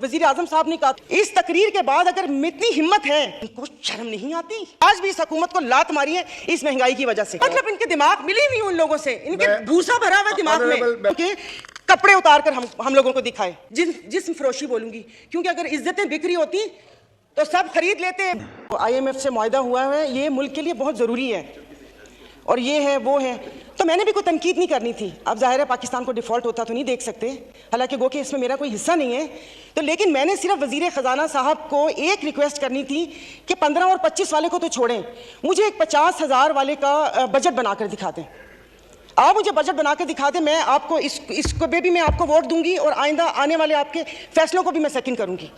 वजीर आजम साहब ने कहा, इस तकरीर के बाद अगर इतनी हिम्मत है, इनको शर्म नहीं आती? आज भी इस हुकूमत को लात मारी है इस महंगाई की वजह से। मतलब इनके दिमाग मिली नहीं उन लोगों से, इनके भूसा भरा हुआ दिमाग में। कपड़े उतार कर हम लोगों को दिखाए, जिस्म फरोशी बोलूंगी, क्योंकि अगर इज्जतें बिक्री होती तो सब खरीद लेते हैं। IMF से मुआहदा हुआ है, ये मुल्क के लिए बहुत ज़रूरी है, और ये है वो है, तो मैंने भी कोई तनकीद नहीं करनी थी। अब जाहिर है पाकिस्तान को डिफ़ॉल्ट होता तो नहीं देख सकते, हालांकि गो कि इसमें मेरा कोई हिस्सा नहीं है, तो लेकिन मैंने सिर्फ वज़ीर ख़जाना साहब को एक रिक्वेस्ट करनी थी कि 15 और 25 वाले को तो छोड़ें, मुझे एक 50,000 वाले का बजट बनाकर दिखा दें। आप मुझे बजट बना के दिखा दें, मैं आपको इसको भी मैं आपको वोट दूंगी, और आइंदा आने वाले आपके फैसलों को भी मैं सेकंड करूंगी।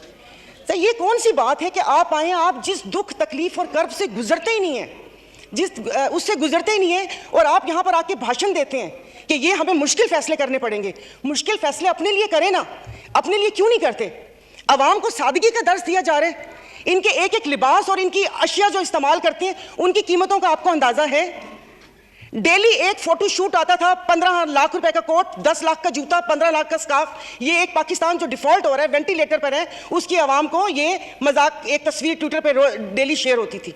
तो ये कौन सी बात है कि आप आए, आप जिस दुख तकलीफ और कर्ब से गुजरते ही नहीं हैं, उससे गुजरते ही नहीं हैं, और आप यहाँ पर आके भाषण देते हैं कि ये हमें मुश्किल फैसले करने पड़ेंगे। मुश्किल फैसले अपने लिए करें ना, अपने लिए क्यों नहीं करते? अवाम को सादगी का दर्स दिया जा रहा है। इनके एक एक लिबास और इनकी अशिया जो इस्तेमाल करते हैं, उनकी कीमतों का आपको अंदाजा है? डेली एक फोटो शूट आता था, 15 लाख रुपए का कोट, 10 लाख का जूता, 15 लाख का स्कार्फ। ये एक पाकिस्तान जो डिफॉल्ट हो रहा है, वेंटिलेटर पर है, उसकी आवाम को ये मजाक, एक तस्वीर ट्विटर पर डेली शेयर होती थी।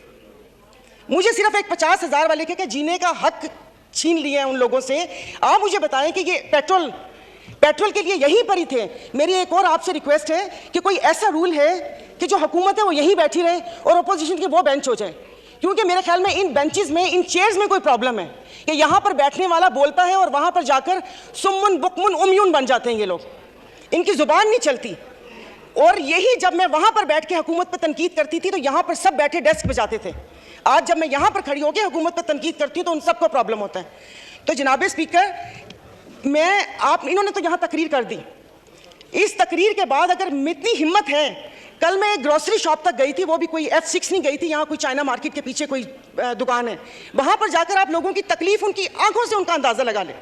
मुझे सिर्फ एक 50,000 वाले के जीने का हक छीन लिया है उन लोगों से। आप मुझे बताएं कि ये पेट्रोल के लिए यहीं पर ही थे। मेरी एक और आपसे रिक्वेस्ट है कि कोई ऐसा रूल है कि जो हुकूमत है वो यहीं बैठी रहे और अपोजिशन के वो बेंच हो जाए, क्योंकि मेरे ख्याल में इन बेंचेस में, इन चेयर्स में कोई प्रॉब्लम है कि यहाँ पर बैठने वाला बोलता है और वहाँ पर जाकर सुम्मुन बुकमुन उम्यून बन जाते हैं ये लोग, इनकी जुबान नहीं चलती। और यही जब मैं वहाँ पर बैठ के हुकूमत पर तनकीद करती थी तो यहाँ पर सब बैठे डेस्क बजाते थे। आज जब मैं यहाँ पर खड़ी होकर हुकूमत पर तनकीद करती हूँ तो उन सबको प्रॉब्लम होता है। तो जनाब स्पीकर, इन्होंने तो यहाँ तकरीर कर दी, इस तकरीर के बाद अगर इतनी हिम्मत है, कल मैं एक ग्रोसरी शॉप तक गई थी, वो भी कोई F6 नहीं गई थी, यहाँ कोई चाइना मार्केट के पीछे कोई दुकान है, वहाँ पर जाकर आप लोगों की तकलीफ, उनकी आंखों से उनका अंदाज़ा लगा लें।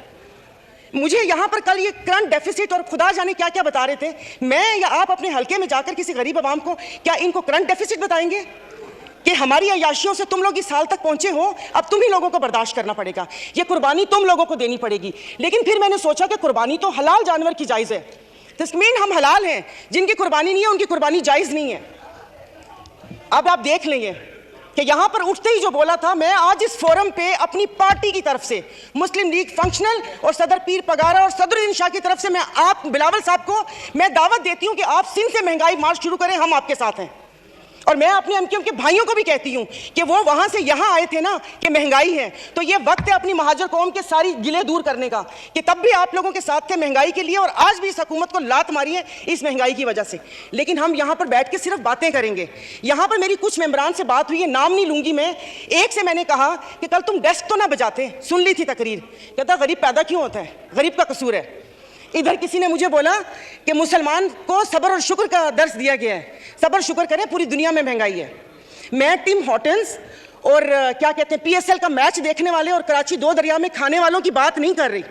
मुझे यहाँ पर कल ये करंट डेफिसिट और खुदा जाने क्या क्या बता रहे थे, मैं या आप अपने हल्के में जाकर किसी गरीब आवाम को क्या इनको करंट डेफिसिट बताएंगे कि हमारी अय्याशियों से तुम लोग इस साल तक पहुंचे हो, अब तुम ही लोगों को बर्दाश्त करना पड़ेगा, ये कुर्बानी तुम लोगों को देनी पड़ेगी। लेकिन फिर मैंने सोचा कि कुर्बानी तो हलाल जानवर की जायज़ है, तस्मीन हम हलाल हैं, जिनकी कुर्बानी नहीं है उनकी कुर्बानी जायज़ नहीं है। अब आप देख लेंगे कि यहाँ पर उठते ही जो बोला था, मैं आज इस फोरम पे अपनी पार्टी की तरफ से, मुस्लिम लीग फंक्शनल और सदर पीर पगारा और सदरुद्दीन शाह की तरफ से मैं आप बिलावल साहब को मैं दावत देती हूँ कि आप सिंध से महंगाई मार्च शुरू करें, हम आपके साथ हैं। और मैं अपने एमक्यूएम के भाइयों को भी कहती हूँ कि वो वहाँ से यहाँ आए थे ना कि महंगाई है, तो ये वक्त है अपनी महाजर कौम के सारी गिले दूर करने का, कि तब भी आप लोगों के साथ थे महंगाई के लिए और आज भी इस हुकूमत को लात मारी है इस महंगाई की वजह से। लेकिन हम यहाँ पर बैठ के सिर्फ बातें करेंगे। यहाँ पर मेरी कुछ मेंबरान से बात हुई है, नाम नहीं लूंगी मैं। एक से मैंने कहा कि कल तुम डेस्क तो ना बजाते, सुन ली थी तकरीर, कहता गरीब पैदा क्यों होता है, गरीब का कसूर है। इधर किसी ने मुझे बोला कि मुसलमान को सब्र और शुक्र का दर्स दिया गया है, सब्र शुक्र करें, पूरी दुनिया में महंगाई है। मैं टिम हॉर्टन्स और क्या कहते हैं PSL का मैच देखने वाले और कराची 2 दरिया में खाने वालों की बात नहीं कर रही,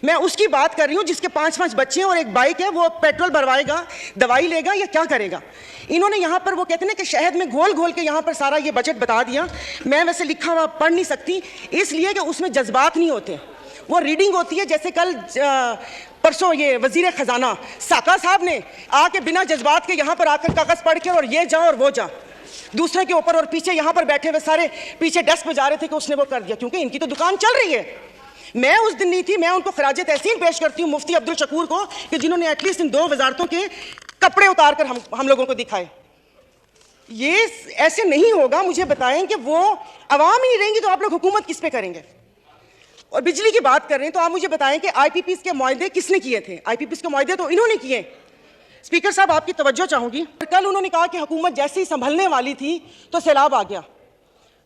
मैं उसकी बात कर रही हूँ जिसके 5-5 बच्चे हैं और एक बाइक है, वो पेट्रोल भरवाएगा, दवाई लेगा या क्या करेगा। इन्होंने यहाँ पर वो कहते हैं कि शहद में घोल घोल के यहाँ पर सारा ये बजट बता दिया। मैं वैसे लिखा हुआ पढ़ नहीं सकती, इसलिए कि उसमें जज्बात नहीं होते, वो रीडिंग होती है। जैसे कल परसों ये वजीर खजाना साका साहब ने आके बिना जज्बात के यहाँ पर आकर कागज पढ़ के और ये जा और वो जा, दूसरे के ऊपर, और पीछे यहाँ पर बैठे हुए सारे पीछे डेस्क पे जा रहे थे कि उसने वो कर दिया, क्योंकि इनकी तो दुकान चल रही है। मैं उस दिन नहीं थी, मैं उनको खराज तहसीन पेश करती हूँ मुफ्ती अब्दुल शकूर को, कि जिन्होंने एटलीस्ट इन 2 वजारतों के कपड़े उतार कर हम लोगों को दिखाए। ये ऐसे नहीं होगा। मुझे बताएं कि वो अवाम ही नहीं रहेंगी तो आप लोग हुकूमत किस पे करेंगे। और बिजली की बात कर रहे हैं तो आप मुझे बताएं कि IPPs के मुआहदे किसने किए थे। IPPs के मुआहदे तो इन्होंने किए। स्पीकर साहब, आपकी तवज्जो चाहूंगी, कल उन्होंने कहा कि हुकूमत जैसे ही संभलने वाली थी तो सैलाब आ गया।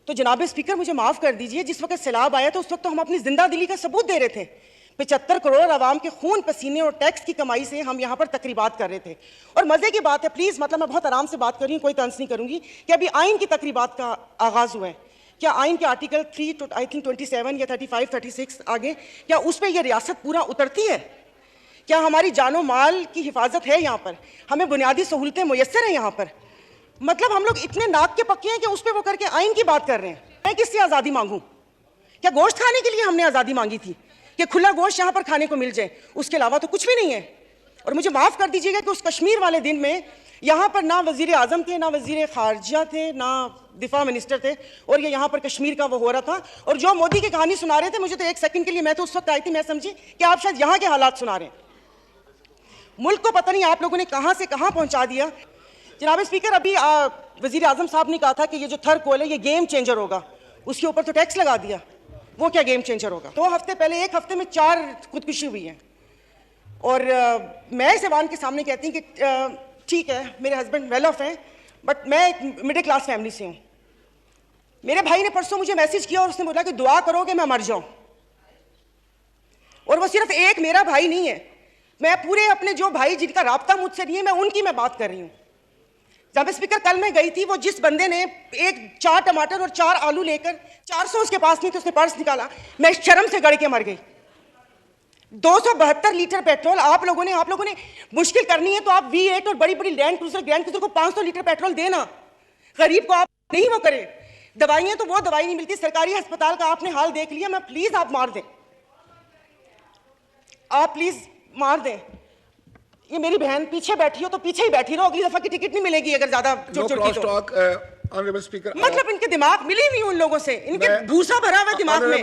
तो जनाब स्पीकर, मुझे माफ़ कर दीजिए, जिस वक्त सैलाब आया तो उस वक्त तो हम अपनी जिंदा दिली का सबूत दे रहे थे। 75 करोड़ आवाम के खून पसीने और टैक्स की कमाई से हम यहाँ पर तकरीबात कर रहे थे। और मज़े की बात है, प्लीज़, मतलब मैं बहुत आराम से बात कर रही हूँ, कोई तंज नहीं करूँगी, कि अभी आइन की तकरीबात का आगाज़ हुआ है। क्या आइन के आर्टिकल 3 आई थिंक 27 या 35, 36 आगे, क्या उस पर यह रियासत पूरा उतरती है? क्या हमारी जानो माल की हिफाजत है यहाँ पर? हमें बुनियादी सहूलतें मुयस्सर हैं यहाँ पर? मतलब हम लोग इतने नाक के पक्के हैं कि उस पर वो करके आइन की बात कर रहे हैं। मैं किससे आज़ादी मांगूँ? क्या गोश्त खाने के लिए हमने आज़ादी मांगी थी कि खुला गोश्त यहाँ पर खाने को मिल जाए? उसके अलावा तो कुछ भी नहीं है। और मुझे माफ कर दीजिएगा कि उस कश्मीर वाले दिन में यहाँ पर ना वजीर आजम थे, ना वजीर खारजा थे, ना दिफा मिनिस्टर थे, और ये यहाँ पर कश्मीर का वो हो रहा था। और जो मोदी की कहानी सुना रहे थे, मुझे तो एक सेकंड के लिए, मैं तो उस वक्त आई थी, मैं समझी कि आप शायद यहाँ के हालात सुना रहे हैं। मुल्क को पता नहीं आप लोगों ने कहाँ से कहाँ पहुँचा दिया। जनाब स्पीकर, अभी वजीर आजम साहब ने कहा था कि ये जो थर कोल है ये गेम चेंजर होगा, उसके ऊपर तो टैक्स लगा दिया, वो क्या गेम चेंजर होगा। 2 हफ्ते पहले, 1 हफ्ते में 4 खुदकुशी हुई है। और मैं इस ऐवान के सामने कहती हूँ कि ठीक है, मेरे हस्बैंड वेल ऑफ हैं, बट मैं एक मिडिल क्लास फैमिली से हूँ। मेरे भाई ने परसों मुझे मैसेज किया और उसने बोला कि दुआ करो कि मैं मर जाऊं। और वो सिर्फ एक मेरा भाई नहीं है, मैं पूरे अपने जो भाई जिनका राब्ता मुझसे नहीं है, मैं उनकी मैं बात कर रही हूँ। जब स्पीकर कल मैं गई थी, वो जिस बंदे ने 4 टमाटर और 4 आलू लेकर 400 उसके पास नहीं तो उसने पर्स निकाला, मैं शर्म से गड़ के मर गई। 272 लीटर पेट्रोल आप लोगों ने मुश्किल करनी है तो आप V8 और बड़ी बड़ी ग्रैंड क्रूजर को 500 लीटर पेट्रोल देना, गरीब को आप नहीं वो करें। दवाइयां तो वो दवाई नहीं मिलती, सरकारी अस्पताल का आपने हाल देख लिया। मैं प्लीज आप मार दें, आप प्लीज मार दें। ये मेरी बहन पीछे बैठी हो तो पीछे ही बैठी रहो, अगली दफा की टिकट नहीं मिलेगी अगर ज्यादा ऑनरेबल स्पीकर, मतलब इनके दिमाग मिली हुई उन लोगों से, इनके भूसा भरा हुआ दिमाग में,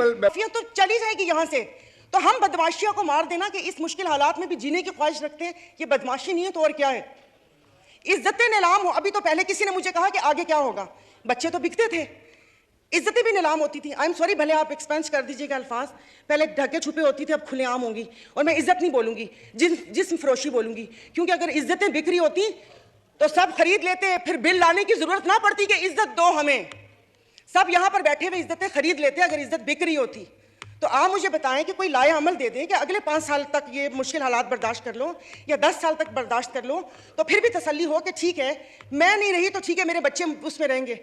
तो चली जाएगी यहाँ से। तो हम बदमाशियों को मार देना कि इस मुश्किल हालात में भी जीने की ख्वाहिश रखते हैं, ये बदमाशी नहीं है तो और क्या है। इज्जतें नीलाम हो, अभी तो पहले किसी ने मुझे कहा कि आगे क्या होगा, बच्चे तो बिकते थे, इज्जतें भी नीलाम होती थी। आई एम सॉरी, भले आप एक्सपेंस कर दीजिएगा अल्फाज, पहले ढके छुपे होती थी, अब खुलेआम होंगी। और मैं इज्जत नहीं बोलूंगी, जिस्म फरोशी बोलूंगी, क्योंकि अगर इज्जतें बिक रही होती तो सब खरीद लेते, फिर बिल लाने की जरूरत ना पड़ती कि इज्जत दो हमें। सब यहाँ पर बैठे हुए इज्जतें खरीद लेते अगर इज्जत बिक रही होती। तो आप मुझे बताएं कि कोई लाए अमल दे दें कि अगले 5 साल तक ये मुश्किल हालात बर्दाश्त कर लो, या 10 साल तक बर्दाश्त कर लो, तो फिर भी तसल्ली हो कि ठीक है मैं नहीं रही तो ठीक है, मेरे बच्चे उसमें रहेंगे।